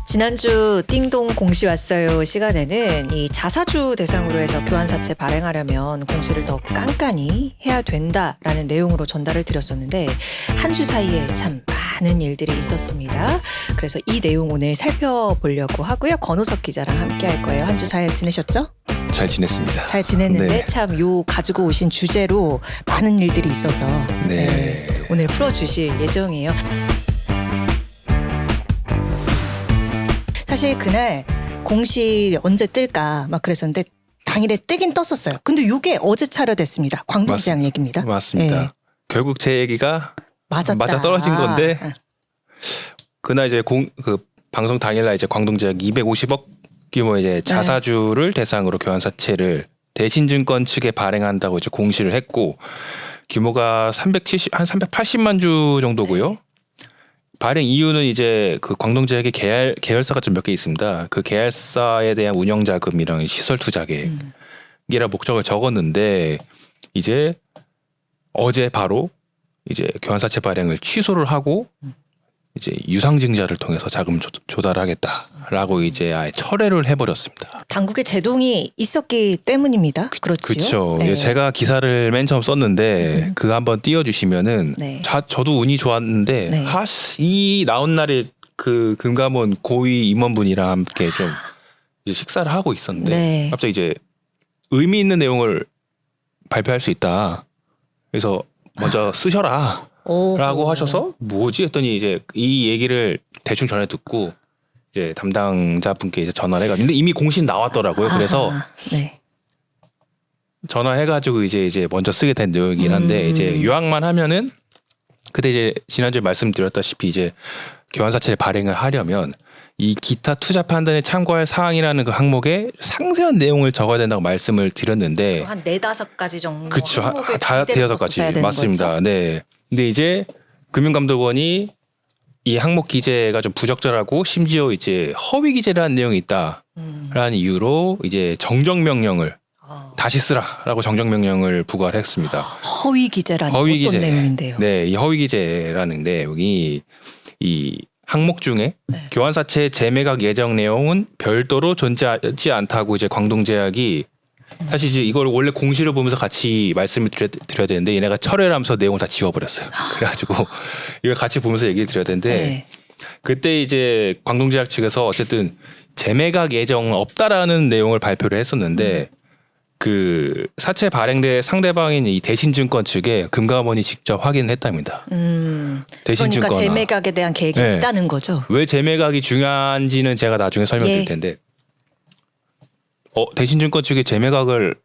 지난주 띵동 공시 왔어요 시간에는 이 자사주 대상으로 해서 교환사채 발행하려면 공시를 더 깐깐히 해야 된다라는 내용으로 전달을 드렸었는데 한 주 사이에 참 많은 일들이 있었습니다. 그래서 이 내용 오늘 살펴보려고 하고요. 권호석 기자랑 함께 할 거예요. 한 주 잘 지내셨죠? 잘 지냈습니다. 잘 지냈는데 네. 참 요 가지고 오신 주제로 많은 일들이 있어서 네. 오늘 풀어주실 예정이에요. 사실 그날 공시 언제 뜰까 막 그랬었는데 당일에 뜨긴 떴었어요. 근데 요게 어제 차려됐습니다. 광동시장 얘기입니다. 맞습니다. 네. 결국 제 얘기가 맞아 떨어진 건데 그날 이제 그 방송 당일날 이제 광동제약 250억 규모의 이제 자사주를 대상으로 교환사채를 대신증권 측에 발행한다고 이제 공시를 했고 규모가 한 380만 주 정도고요. 발행 이유는 이제 그 광동제약의 계열사가 좀 몇 개 있습니다. 그 계열사에 대한 운영 자금이랑 시설 투자 계획이라 목적을 적었는데 이제 어제 바로 이제 교환사채 발행을 취소를 하고 이제 유상증자를 통해서 자금 조달하겠다라고 이제 아예 철회를 해버렸습니다. 당국의 제동이 있었기 때문입니다. 그렇지요? 그렇죠. 네. 제가 기사를 맨 처음 썼는데 그거 한번 띄워주시면은 네. 저도 운이 좋았는데 네. 이 나온 날에 그 금감원 고위 임원분이랑 함께 좀 이제 식사를 하고 있었는데 네. 갑자기 이제 의미 있는 내용을 발표할 수 있다. 그래서 먼저 쓰셔라. 라고 하셔서 뭐지 했더니 이제 이 얘기를 대충 전해 듣고 이제 담당자분께 이제 전화를 해가지고 근데 이미 공신 나왔더라고요. 그래서 네. 전화해가지고 이제 먼저 쓰게 된 내용이긴 한데 이제 요약만 하면은 그때 이제 지난주에 말씀드렸다시피 이제 교환사채 발행을 하려면 이 기타 투자 판단에 참고할 사항이라는 그 항목에 상세한 내용을 적어야 된다고 말씀을 드렸는데 한 4-5가지 정도 그쵸. 항목을 다 제대로 대여섯 썼어야 가지 되는 맞습니다. 거죠? 네. 근데 이제 금융감독원이 이 항목 기재가 좀 부적절하고 심지어 이제 허위 기재라는 내용이 있다라는 이유로 이제 정정 명령을 다시 쓰라라고 정정 명령을 부과를 했습니다. 허위 기재라는 허위 어떤 기재. 내용인데요? 네, 이 허위 기재라는 내용이 이 항목 중에 교환사채 재매각 예정 내용은 별도로 존재하지 않다고 이제 광동제약이 사실 이제 이걸 원래 공시를 보면서 같이 말씀을 드려야 되는데 얘네가 철회를 하면서 내용을 다 지워버렸어요. 그래가지고 이걸 같이 보면서 얘기를 드려야 되는데 네. 그때 이제 광동제약 측에서 어쨌든 재매각 예정 없다라는 내용을 발표를 했었는데 그 사채 발행대 상대방인 이 대신증권 측에 금감원이 직접 확인을 했답니다. 대신증권 그러니까 재매각에 대한 계획이 네. 있다는 거죠. 왜 재매각이 중요한지는 제가 나중에 설명드릴 텐데 대신증권 측에 재매각을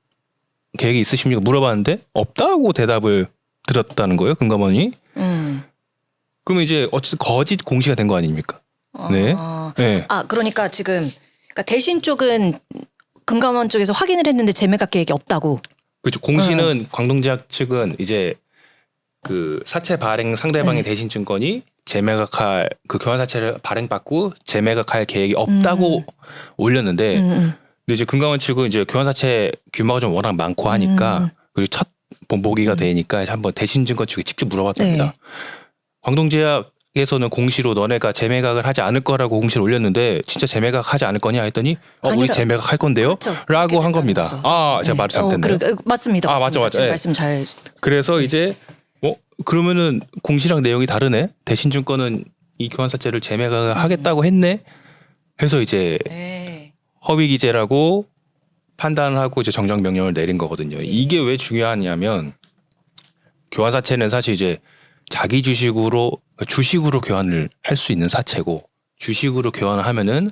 계획이 있으십니까? 물어봤는데 없다고 대답을 드렸다는 거예요. 금감원이. 그러면 이제 어쨌든 거짓 공시가 된 거 아닙니까? 네. 네. 그러니까 지금 그러니까 대신 쪽은 금감원 쪽에서 확인을 했는데 재매각 계획이 없다고. 그렇죠. 공시는 광동제약 측은 이제 그 사채 발행 상대방의 대신증권이 재매각할 그 교환사채를 발행받고 재매각할 계획이 없다고 올렸는데 근데 이제 금감원 측은 이제 교환사채 규모가 좀 워낙 많고 하니까 그리고 첫 본보기가 되니까 한번 대신증권 측에 직접 물어봤답니다. 네. 광동제약에서는 공시로 너네가 재매각을 하지 않을 거라고 공시를 올렸는데 진짜 재매각 하지 않을 거냐 했더니 우리 아니라- 재매각 할 건데요? 그렇죠. 라고 한 그렇게 겁니다. 된다는 제가 말을 잘못했네요. 맞습니다. 맞죠. 지금 네. 말씀 잘. 그래서 이제 그러면은 공시랑 내용이 다르네. 대신증권은 이 교환사채를 재매각을 하겠다고 했네. 해서 이제 허위 기재라고 판단을 하고 이제 정정 명령을 내린 거거든요. 이게 왜 중요하냐면 교환사채는 사실 이제 자기 주식으로 교환을 할 수 있는 사채고 주식으로 교환을 하면은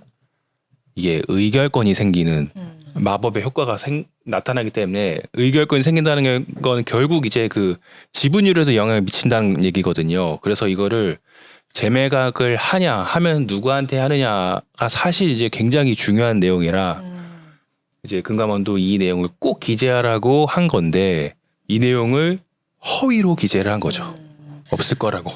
이게 의결권이 생기는 마법의 효과가 나타나기 때문에 의결권이 생긴다는 건 결국 이제 그 지분율에도 영향을 미친다는 얘기거든요. 그래서 이거를 재매각을 하면 누구한테 하느냐가 사실 이제 굉장히 중요한 내용이라 이제 금감원도 이 내용을 꼭 기재하라고 한 건데 이 내용을 허위로 기재를 한 거죠. 없을 거라고.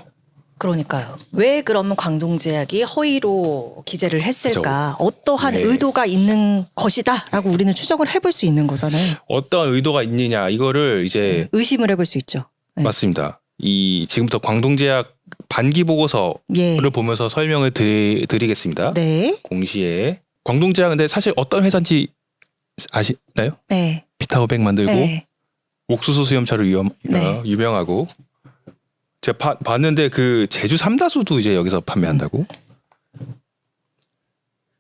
그러니까요. 왜 그러면 광동제약이 허위로 기재를 했을까? 그렇죠. 어떠한 의도가 있는 것이다라고 우리는 추정을 해볼 수 있는 거잖아요. 어떤 의도가 있느냐 이거를 이제 의심을 해볼 수 있죠. 네. 맞습니다. 이 지금부터 광동제약 반기 보고서를 예. 보면서 설명을 드리겠습니다. 네. 공시에 광동제약 근데 사실 어떤 회사인지 아시나요? 네. 비타오백 만들고 네. 옥수수 수염차로 네. 유명하고 제가 봤는데 그 제주 삼다수도 이제 여기서 판매한다고.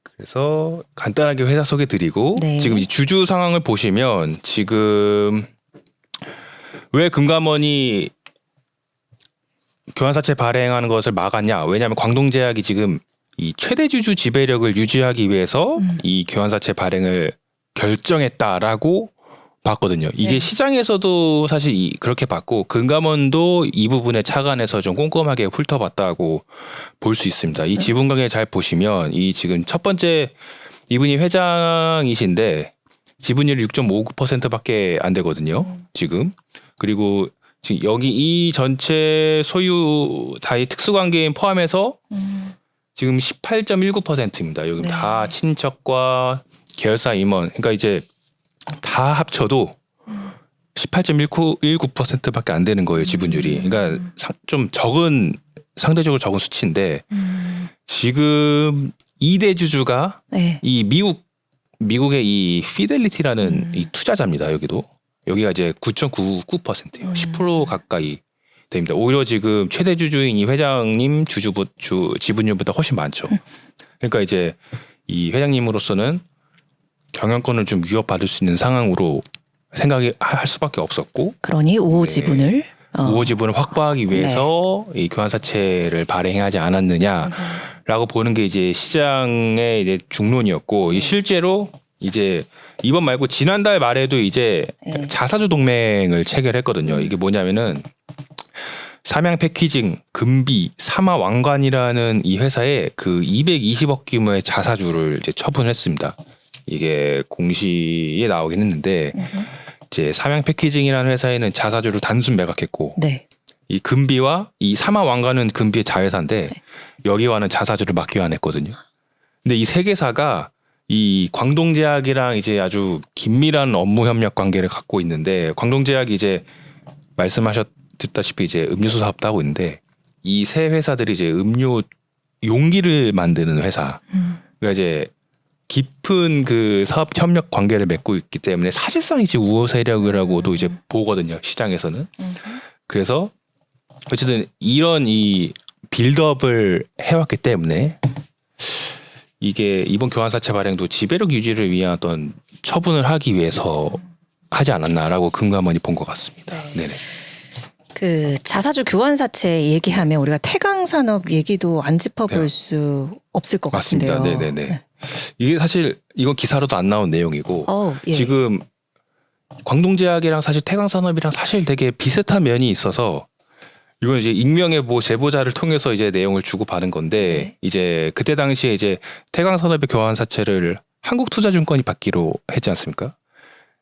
그래서 간단하게 회사 소개 드리고 네. 지금 이 주주 상황을 보시면 지금 왜 금감원이 교환사채 발행하는 것을 막았냐? 왜냐하면 광동제약이 지금 이 최대 주주 지배력을 유지하기 위해서 이 교환사채 발행을 결정했다라고 봤거든요. 이게 네. 시장에서도 사실 그렇게 봤고 금감원도 이 부분에 착안해서 좀 꼼꼼하게 훑어봤다고 볼 수 있습니다. 이 지분관계 잘 보시면 이 지금 첫 번째 이분이 회장이신데 지분율이 6.59%밖에 안 되거든요. 지금 그리고 지금 여기 이 전체 소유 다이 특수관계인 포함해서 지금 18.19%입니다. 여기 네. 다 친척과 계열사 임원, 그러니까 이제 다 합쳐도 18.19%밖에 안 되는 거예요, 지분율이. 그러니까 좀 상대적으로 적은 수치인데 지금 2대 주주가 네. 이 미국의 이 피델리티라는 이 투자자입니다. 여기가 이제 9.99%예요. 10% 가까이 됩니다. 오히려 지금 최대 주주인 이 회장님 지분율보다 훨씬 많죠. 그러니까 이제 이 회장님으로서는 경영권을 좀 위협받을 수 있는 상황으로 생각할 수밖에 없었고, 그러니 우호 네. 지분을 우호 지분을 확보하기 위해서 이 교환사채를 발행하지 않았느냐라고 보는 게 이제 시장의 이제 중론이었고, 이 실제로 이제 이번 말고 지난달 말에도 이제 네. 자사주 동맹을 체결했거든요. 이게 뭐냐면은 삼양 패키징, 금비, 사마왕관이라는 이 회사에 그 220억 규모의 자사주를 이제 처분했습니다. 이게 공시에 나오긴 했는데 이제 삼양 패키징이라는 회사에는 자사주를 단순 매각했고 네. 이 금비와 이 사마왕관은 금비의 자회사인데 여기와는 자사주를 맞교환했거든요. 근데 이 세 개사가 이 광동제약이랑 이제 아주 긴밀한 업무 협력 관계를 갖고 있는데 광동제약이 이제 말씀하셨다시피 이제 음료수 사업도 하고 있는데 이 세 회사들이 이제 음료 용기를 만드는 회사. 그러니까 이제 깊은 그 사업 협력 관계를 맺고 있기 때문에 사실상 이제 우호 세력이라고도 이제 보거든요. 시장에서는. 그래서 어쨌든 이런 이 빌드업을 해왔기 때문에 이게 이번 교환사채 발행도 지배력 유지를 위한 어떤 처분을 하기 위해서 하지 않았나라고 금감원이 본 것 같습니다. 네. 네네. 그 자사주 교환사채 얘기하면 우리가 태강산업 얘기도 안 짚어볼 네. 수 없을 것 맞습니다. 같은데요. 네네네. 이게 사실 이건 기사로도 안 나온 내용이고 예. 지금 광동제약이랑 사실 태강산업이랑 사실 되게 비슷한 면이 있어서 이건 이제 익명의 뭐 제보자를 통해서 이제 내용을 주고 받은 건데 네. 이제 그때 당시에 이제 태강산업의 교환사채를 한국투자증권이 받기로 했지 않습니까?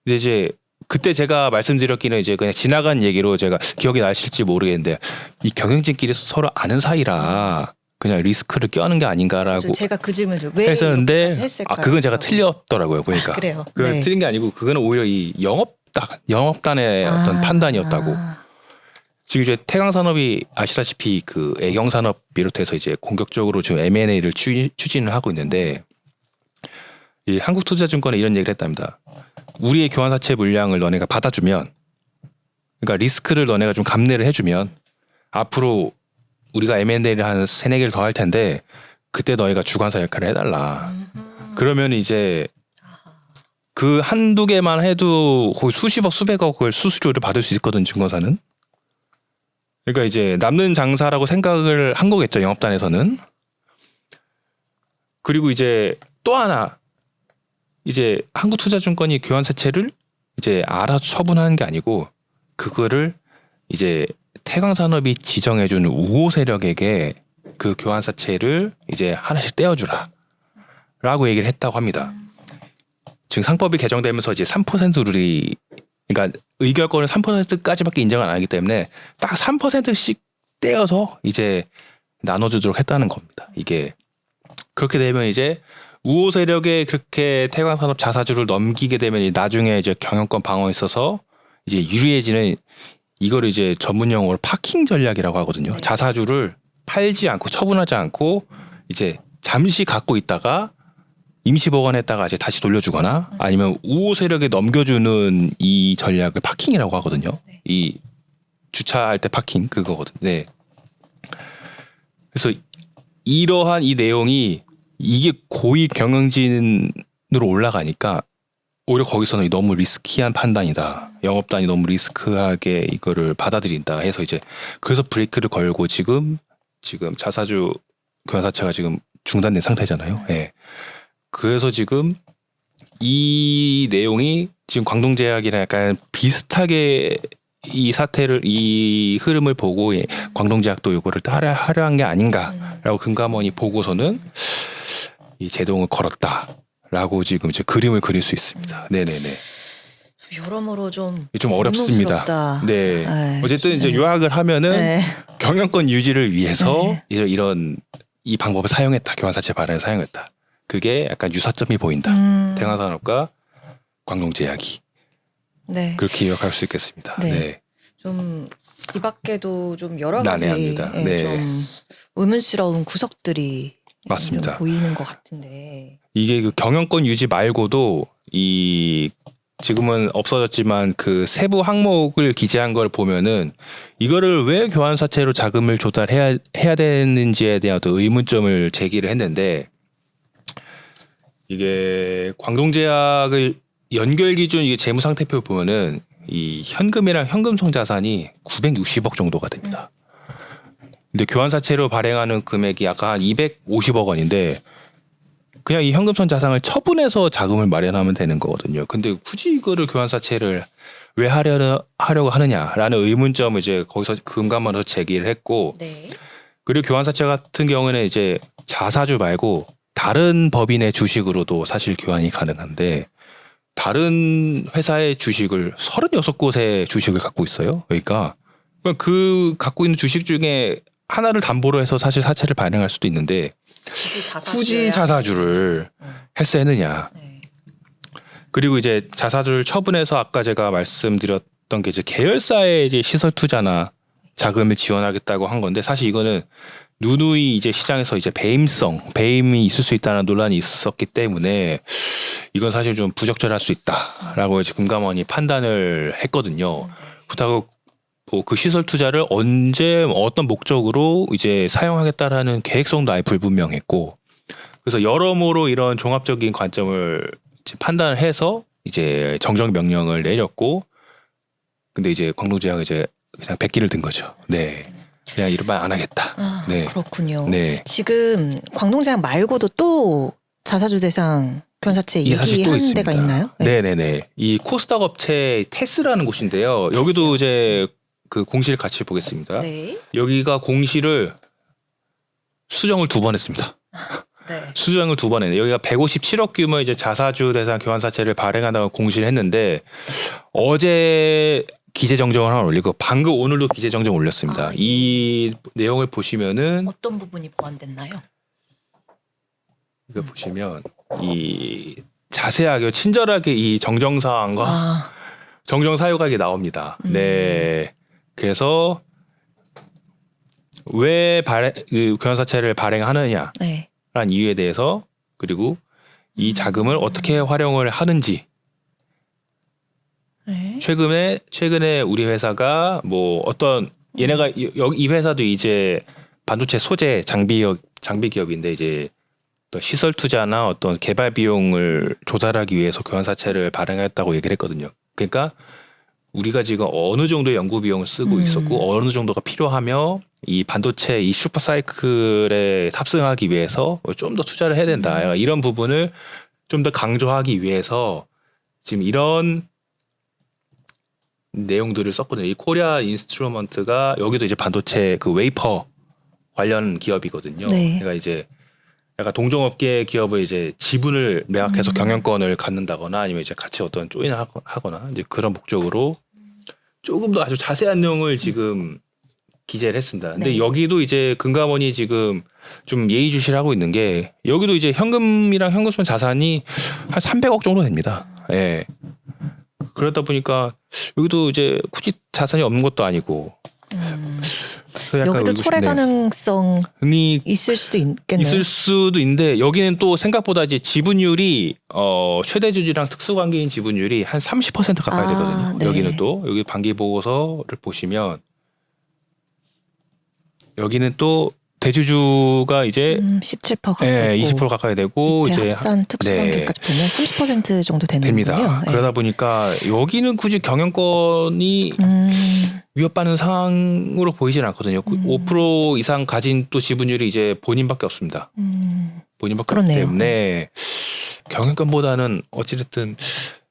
근데 이제 그때 제가 말씀드렸기는 이제 그냥 지나간 얘기로 제가 기억이 나실지 모르겠는데 이 경영진끼리 서로 아는 사이라 그냥 리스크를 껴안는 게 아닌가라고 제가 그 질문을 왜 했었는데 이렇게까지 했을까요? 그건 제가 틀렸더라고요. 보니까. 그래요. 그건 네. 틀린 게 아니고 그거는 오히려 이 영업단의 어떤 판단이었다고. 지금 이제 태강산업이 아시다시피 그 애경산업 비롯해서 이제 공격적으로 지금 M&A를 추진을 하고 있는데 이 한국투자증권에 이런 얘기를 했답니다. 우리의 교환사채 물량을 너네가 받아주면, 그러니까 리스크를 너네가 좀 감내를 해주면 앞으로 우리가 M&A를 한 3-4개를 더 할 텐데 그때 너희가 주관사 역할을 해달라. 그러면 이제 그 한두 개만 해도 거의 수십억 수백억을 수수료를 받을 수 있거든 증권사는. 그러니까 이제 남는 장사라고 생각을 한 거겠죠 영업단에서는. 그리고 이제 또 하나 이제 한국투자증권이 교환사채를 이제 알아서 처분하는 게 아니고 그거를 이제 태강산업이 지정해준 우호 세력에게 그 교환사채를 이제 하나씩 떼어주라라고 얘기를 했다고 합니다. 지금 상법이 개정되면서 이제 3% 룰이, 그러니까 의결권을 3%까지밖에 인정을 안 하기 때문에 딱 3%씩 떼어서 이제 나눠주도록 했다는 겁니다. 이게 그렇게 되면 이제 우호 세력에 그렇게 태광산업 자사주를 넘기게 되면 나중에 이제 경영권 방어에 있어서 이제 유리해지는 이거를 이제 전문 용어로 파킹 전략이라고 하거든요. 네. 자사주를 팔지 않고 처분하지 않고 이제 잠시 갖고 있다가 임시 보관했다가 이제 다시 돌려주거나 아니면 우호 세력에 넘겨주는 이 전략을 파킹이라고 하거든요. 네. 이 주차할 때 파킹 그거거든요. 네. 그래서 이러한 이 내용이 이게 고위 경영진으로 올라가니까 오히려 거기서는 너무 리스키한 판단이다. 영업단이 너무 리스크하게 이거를 받아들인다 해서 이제 그래서 브레이크를 걸고 지금 자사주 교환사채가 지금 중단된 상태잖아요. 예. 그래서 지금 이 내용이 지금 광동제약이랑 약간 비슷하게 이 흐름을 보고 광동제약도 이거를 따라 한 게 아닌가라고 금감원이 보고서는 이 제동을 걸었다라고 지금 이제 그림을 그릴 수 있습니다. 네네네. 여러모로 좀 어렵습니다. 곤혹스럽다. 네. 네. 어쨌든 이제 네. 요약을 하면은 네. 경영권 유지를 위해서 네. 이제 이런 이 방법을 사용했다. 교환사채 발행을 사용했다. 그게 약간 유사점이 보인다. 대광산업과 광동제약이 네. 그렇게 요약할 수 있겠습니다. 네. 네. 좀 이 밖에도 좀 여러 가지 난해합니다. 예, 네. 좀 의문스러운 구석들이 맞습니다. 좀 보이는 것 같은데. 이게 그 경영권 유지 말고도 이 지금은 없어졌지만 그 세부 항목을 기재한 걸 보면은 이거를 왜 교환사채로 자금을 조달해야 되는지에 대한 어떤 의문점을 제기를 했는데 이게 광동제약을 연결 기준 이게 재무 상태표 보면은 이 현금이랑 현금성 자산이 960억 정도가 됩니다. 근데 교환사채로 발행하는 금액이 아까 한 250억 원인데 그냥 이 현금성 자산을 처분해서 자금을 마련하면 되는 거거든요. 근데 굳이 이거를 교환사채를 왜 하려고 하느냐라는 의문점을 이제 거기서 금감원에서 제기를 했고 네. 그리고 교환사채 같은 경우에는 이제 자사주 말고 다른 법인의 주식으로도 사실 교환이 가능한데 다른 회사의 주식을 36곳의 주식을 갖고 있어요. 그러니까 그 갖고 있는 주식 중에 하나를 담보로 해서 사실 사채를 발행할 수도 있는데 굳이 자사주를 했어야 했느냐. 네. 그리고 이제 자사주를 처분해서 아까 제가 말씀드렸던 게 이제 계열사의 이제 시설 투자나 자금을 지원하겠다고 한 건데 사실 이거는 누누이 이제 시장에서 이제 배임이 있을 수 있다는 논란이 있었기 때문에 이건 사실 좀 부적절할 수 있다라고 이제 금감원이 판단을 했거든요. 그렇다고 그 시설 투자를 언제 어떤 목적으로 이제 사용하겠다라는 계획성도 아예 불분명했고 그래서 여러모로 이런 종합적인 관점을 이제 판단을 해서 이제 정정 명령을 내렸고 근데 이제 광동제약은 이제 그냥 백기를 든 거죠. 네. 그냥 이런 말 안 하겠다. 아, 네. 그렇군요. 네. 지금 광동제약 말고도 또 자사주 대상 교환사채 이게 사실 또 얘기하는 있습니다. 데가 있나요? 네네네. 이 코스닥 업체 테스라는 곳인데요. 여기도 이제 그 공시를 같이 보겠습니다. 네. 여기가 공시를 수정을 2번 했습니다. 네. 수정을 2번 했네요. 여기가 157억 규모 이제 자사주 대상 교환사채를 발행한다고 공시를 했는데 어제 기재 정정을 하나 올리고 방금 오늘도 기재 정정 올렸습니다. 아, 이 내용을 보시면은 어떤 부분이 보완됐나요? 이거 보시면 이 자세하게 친절하게 이 정정 사항과 정정 사유가 이게 나옵니다. 네. 그래서 왜 그 교환사채를 발행하느냐라는 네. 이유에 대해서 그리고 이 자금을 어떻게 활용을 하는지 네. 최근에 우리 회사가 뭐 어떤 얘네가 이 회사도 이제 반도체 소재 장비 기업인데 이제 또 시설 투자나 어떤 개발 비용을 조달하기 위해서 교환사채를 발행했다고 얘기를 했거든요. 그러니까 우리가 지금 어느 정도의 연구 비용을 쓰고 있었고 어느 정도가 필요하며 이 반도체 이 슈퍼 사이클에 탑승하기 위해서 좀 더 투자를 해야 된다. 이런 부분을 좀 더 강조하기 위해서 지금 이런 내용들을 썼거든요. 이 코리아 인스트루먼트가 여기도 이제 반도체 그 웨이퍼 관련 기업이거든요. 네. 그러니까 이제 약간 동종업계 기업을 이제 지분을 매각해서 경영권을 갖는다거나 아니면 이제 같이 어떤 조인을 하거나 이제 그런 목적으로 조금 더 아주 자세한 내용을 지금 기재를 했습니다. 근데 네. 여기도 이제 금감원이 지금 좀 예의주시를 하고 있는 게 여기도 이제 현금이랑 현금성 자산이 한 300억 정도 됩니다. 예. 그러다 보니까 여기도 이제 굳이 자산이 없는 것도 아니고 그래서 약간 여기도 의구심- 철회 네. 가능성이 있을 수도 있겠네요. 있을 수도 있는데 여기는 또 생각보다 이제 지분율이 최대주주랑 특수관계인 지분율이 한 30% 가까이 되거든요. 네. 여기는 또 여기 반기 보고서를 보시면 여기는 또 대주주가 이제 17% 가까이 예, 있고 20% 가까이 되고 밑에 이제 합산 특수관계까지 보면 30% 정도 되는군요. 됩니다. 네. 그러다 보니까 여기는 굳이 경영권이 위협받는 상황으로 보이진 않거든요. 5% 이상 가진 또 지분율이 이제 본인밖에 없습니다. 본인밖에 없기 그렇네요. 때문에 경영권보다는 어찌됐든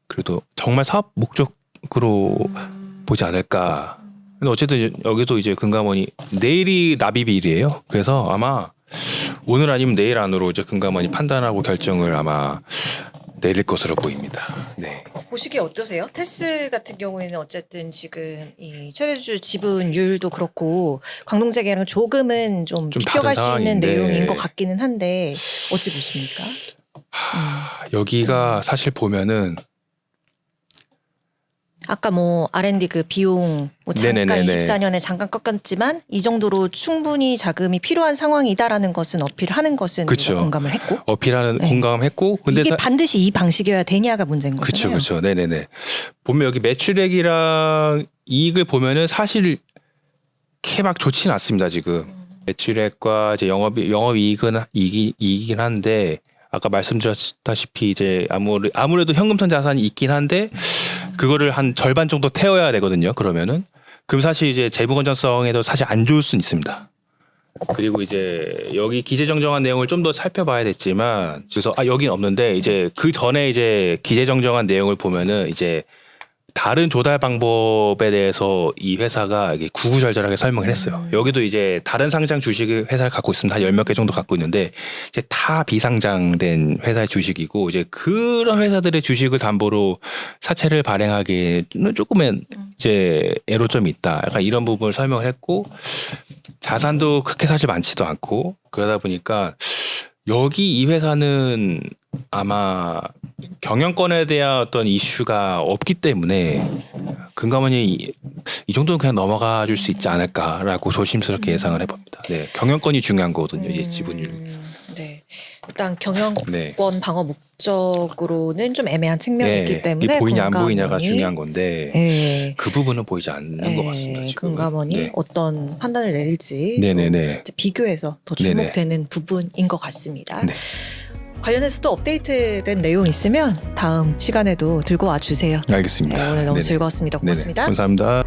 그래도 정말 사업 목적으로 보지 않을까. 근데 어쨌든 여기도 이제 금감원이 내일이 납입일이에요. 그래서 아마 오늘 아니면 내일 안으로 이제 금감원이 판단하고 결정을 아마 내릴 것으로 보입니다. 네. 보시기에 어떠세요? 테스 같은 경우에는 어쨌든 지금 이 최대주주 지분율도 그렇고 광동재계랑 조금은 좀 비껴갈 다른 수 있는 상황인데. 내용인 것 같기는 한데 어찌 보십니까? 여기가 사실 보면은 아까 뭐 R&D 그 비용 뭐 잠깐 네네네네. 24년에 잠깐 꺾였지만 이 정도로 충분히 자금이 필요한 상황이다라는 것은 어필을 하는 것은 그쵸. 우리가 공감을 했고 어필하는 네. 공감했고 근데 이게 반드시 이 방식이어야 되냐가 문제인 거잖아요. 그렇죠. 네네네. 보면 여기 매출액이랑 이익을 보면은 사실 그렇게 막 좋지는 않습니다 지금. 매출액과 이제 영업이익은 이익이긴 한데 아까 말씀드렸다시피 이제 아무래도 현금성 자산이 있긴 한데 그거를 한 절반 정도 태워야 되거든요. 그러면은 그럼 사실 이제 재무 건전성에도 사실 안 좋을 수는 있습니다. 그리고 이제 여기 기재정정한 내용을 좀 더 살펴봐야겠지만 그래서 여긴 없는데 이제 그 전에 이제 기재정정한 내용을 보면은 이제 다른 조달 방법에 대해서 이 회사가 이게 구구절절하게 설명을 했어요. 여기도 이제 다른 상장 주식을 회사를 갖고 있습니다. 한 10몇 개 정도 갖고 있는데 이제 다 비상장된 회사의 주식이고 이제 그런 회사들의 주식을 담보로 사채를 발행하기에는 조금은 이제 애로점이 있다. 약간 이런 부분을 설명을 했고 자산도 그렇게 사실 많지도 않고 그러다 보니까 여기 이 회사는 아마 경영권에 대한 어떤 이슈가 없기 때문에 금감원이 이 정도는 그냥 넘어가 줄 수 있지 않을까라고 조심스럽게 예상을 해봅니다. 네, 경영권이 중요한 거거든요. 이제 지분율. 네. 일단 경영권 네. 방어 목적으로는 좀 애매한 측면이 네, 있기 때문에 이게 보이냐 안 보이냐가 금감원이- 중요한 건데 네. 그 부분은 보이지 않는 것 같습니다. 지금. 금감원이 네. 어떤 판단을 내릴지 네네네. 좀 비교해서 더 네네. 주목되는 부분인 것 같습니다. 네. 관련해서 또 업데이트된 내용 있으면 다음 시간에도 들고 와 주세요. 알겠습니다. 네, 오늘 너무 네네. 즐거웠습니다. 네네. 고맙습니다. 감사합니다.